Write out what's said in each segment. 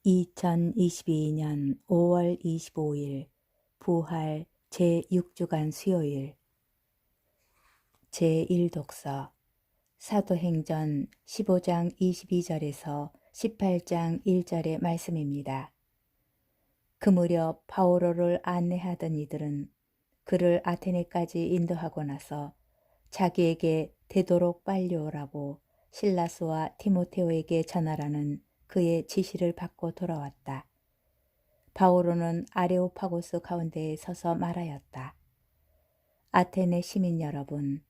2022년 5월 25일 부활 제6주간 수요일 제1독서 사도행전 15장 22절에서 18장 1절의 말씀입니다. 그 무렵 바오로를 안내하던 이들은 그를 아테네까지 인도하고 나서 자기에게 되도록 빨리 오라고 실라스와 디모데오에게 전하라는 그의 지시를 받고 돌아왔다. 바오로는 아레오파고스 가운데에 서서 말하였다. 아테네 시민 여러분,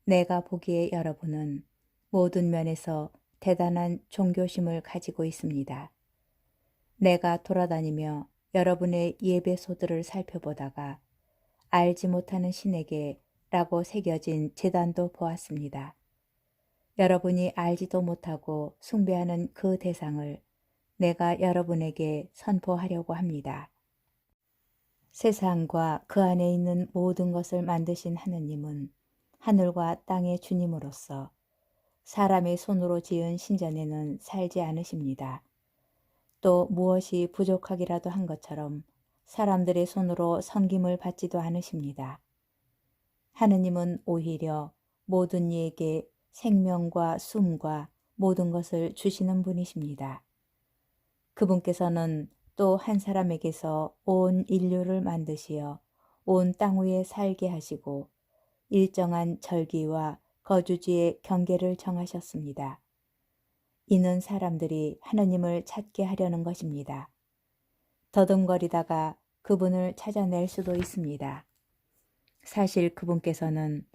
내가 보기에 여러분은 모든 면에서 대단한 종교심을 가지고 있습니다. 내가 돌아다니며 여러분의 예배소들을 살펴보다가 알지 못하는 신에게 라고 새겨진 제단도 보았습니다. 여러분이 알지도 못하고 숭배하는 그 대상을 내가 여러분에게 선포하려고 합니다. 세상과 그 안에 있는 모든 것을 만드신 하느님은 하늘과 땅의 주님으로서 사람의 손으로 지은 신전에는 살지 않으십니다. 또 무엇이 부족하기라도 한 것처럼 사람들의 손으로 섬김을 받지도 않으십니다. 하느님은 오히려 모든 이에게 생명과 숨과 모든 것을 주시는 분이십니다. 그분께서는 또 한 사람에게서 온 인류를 만드시어 온 땅 위에 살게 하시고 일정한 절기와 거주지의 경계를 정하셨습니다. 이는 사람들이 하느님을 찾게 하려는 것입니다. 더듬거리다가 그분을 찾아낼 수도 있습니다. 사실 그분께서는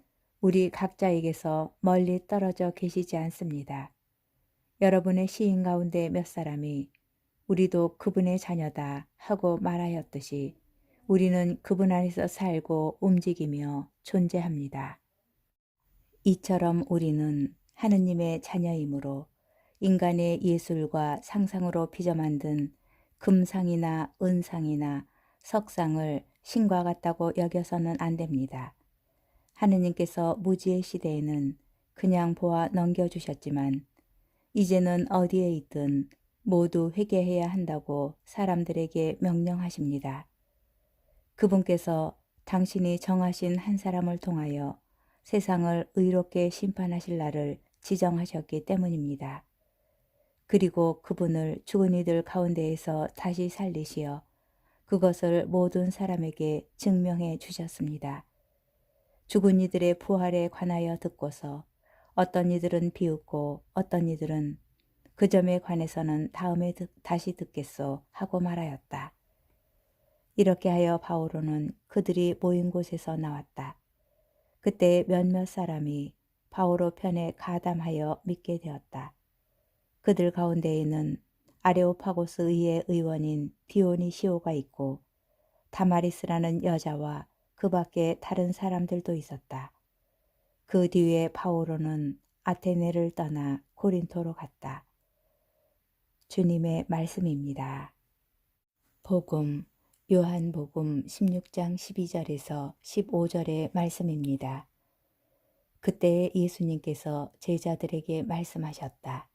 우리 각자에게서 멀리 떨어져 계시지 않습니다. 여러분의 시인 가운데 몇 사람이 우리도 그분의 자녀다 하고 말하였듯이 우리는 그분 안에서 살고 움직이며 존재합니다. 이처럼 우리는 하느님의 자녀이므로 인간의 예술과 상상으로 빚어 만든 금상이나 은상이나 석상을 신과 같다고 여겨서는 안 됩니다. 하느님께서 무지의 시대에는 그냥 보아 넘겨주셨지만 이제는 어디에 있든 모두 회개해야 한다고 사람들에게 명령하십니다. 그분께서 당신이 정하신 한 사람을 통하여 세상을 의롭게 심판하실 날을 지정하셨기 때문입니다. 그리고 그분을 죽은 이들 가운데에서 다시 살리시어 그것을 모든 사람에게 증명해 주셨습니다. 죽은 이들의 부활에 관하여 듣고서 어떤 이들은 비웃고 어떤 이들은 그 점에 관해서는 다음에 다시 듣겠소 하고 말하였다. 이렇게 하여 바오로는 그들이 모인 곳에서 나왔다. 그때 몇몇 사람이 바오로 편에 가담하여 믿게 되었다. 그들 가운데에는 아레오파고스 의회 의원인 디오니시오가 있고 다마리스라는 여자와 그 밖에 다른 사람들도 있었다. 그 뒤에 바오로는 아테네를 떠나 고린토로 갔다. 주님의 말씀입니다. 복음 요한복음 16장 12절에서 15절의 말씀입니다. 그때 예수님께서 제자들에게 말씀하셨다.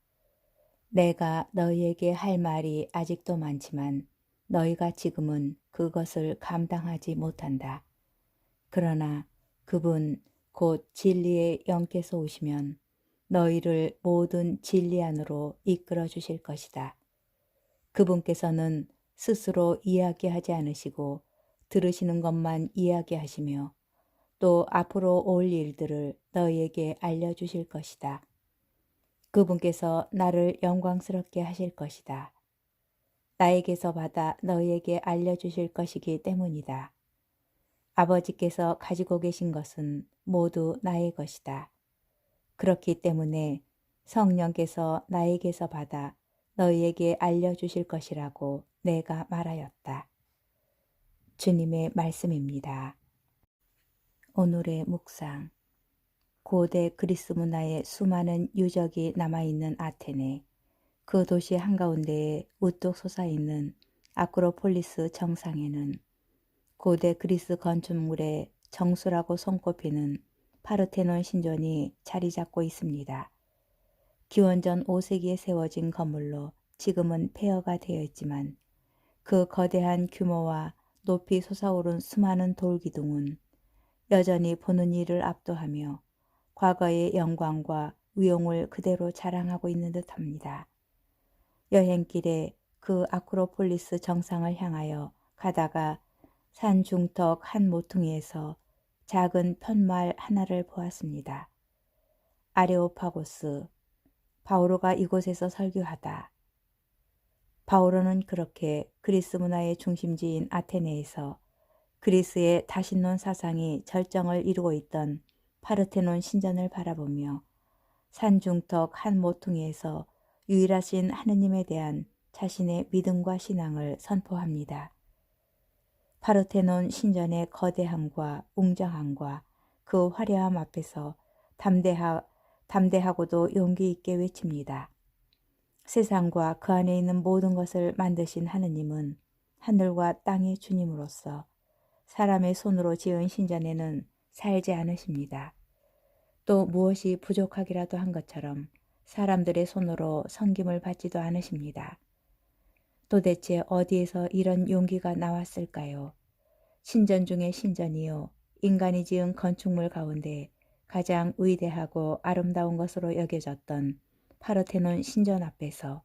내가 너희에게 할 말이 아직도 많지만 너희가 지금은 그것을 감당하지 못한다. 그러나 그분 곧 진리의 영께서 오시면 너희를 모든 진리 안으로 이끌어 주실 것이다. 그분께서는 스스로 이야기하지 않으시고 들으시는 것만 이야기하시며 또 앞으로 올 일들을 너희에게 알려주실 것이다. 그분께서 나를 영광스럽게 하실 것이다. 나에게서 받아 너희에게 알려주실 것이기 때문이다. 아버지께서 가지고 계신 것은 모두 나의 것이다. 그렇기 때문에 성령께서 나에게서 받아 너희에게 알려주실 것이라고 내가 말하였다. 주님의 말씀입니다. 오늘의 묵상. 고대 그리스 문화의 수많은 유적이 남아있는 아테네, 그 도시 한가운데에 우뚝 솟아있는 아크로폴리스 정상에는 고대 그리스 건축물의 정수라고 손꼽히는 파르테논 신전이 자리 잡고 있습니다. 기원전 5세기에 세워진 건물로 지금은 폐허가 되어 있지만 그 거대한 규모와 높이 솟아오른 수많은 돌기둥은 여전히 보는 이를 압도하며 과거의 영광과 위용을 그대로 자랑하고 있는 듯합니다. 여행길에 그 아크로폴리스 정상을 향하여 가다가 산 중턱 한 모퉁이에서 작은 편말 하나를 보았습니다. 아레오파고스, 바오로가 이곳에서 설교하다. 바오로는 그렇게 그리스 문화의 중심지인 아테네에서 그리스의 다신론 사상이 절정을 이루고 있던 파르테논 신전을 바라보며 산중턱 한 모퉁이에서 유일하신 하느님에 대한 자신의 믿음과 신앙을 선포합니다. 파르테논 신전의 거대함과 웅장함과 그 화려함 앞에서 담대하고도 용기 있게 외칩니다. 세상과 그 안에 있는 모든 것을 만드신 하느님은 하늘과 땅의 주님으로서 사람의 손으로 지은 신전에는 살지 않으십니다. 또 무엇이 부족하기라도 한 것처럼 사람들의 손으로 섬김을 받지도 않으십니다. 도대체 어디에서 이런 용기가 나왔을까요? 신전 중의 신전이요. 인간이 지은 건축물 가운데 가장 위대하고 아름다운 것으로 여겨졌던 파르테논 신전 앞에서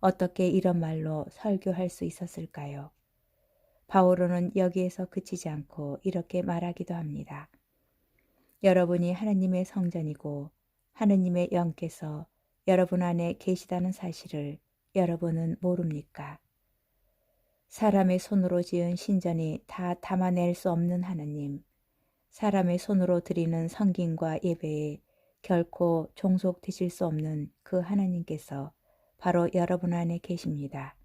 어떻게 이런 말로 설교할 수 있었을까요? 바오로는 여기에서 그치지 않고 이렇게 말하기도 합니다. 여러분이 하느님의 성전이고 하느님의 영께서 여러분 안에 계시다는 사실을 여러분은 모릅니까? 사람의 손으로 지은 신전이 다 담아낼 수 없는 하느님, 사람의 손으로 드리는 성김과 예배에 결코 종속되실 수 없는 그 하나님께서 바로 여러분 안에 계십니다.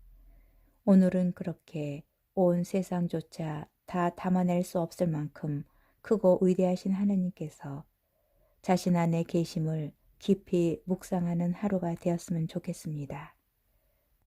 오늘은 그렇게 온 세상조차 다 담아낼 수 없을 만큼 크고 위대하신 하나님께서 자신 안에 계심을 깊이 묵상하는 하루가 되었으면 좋겠습니다.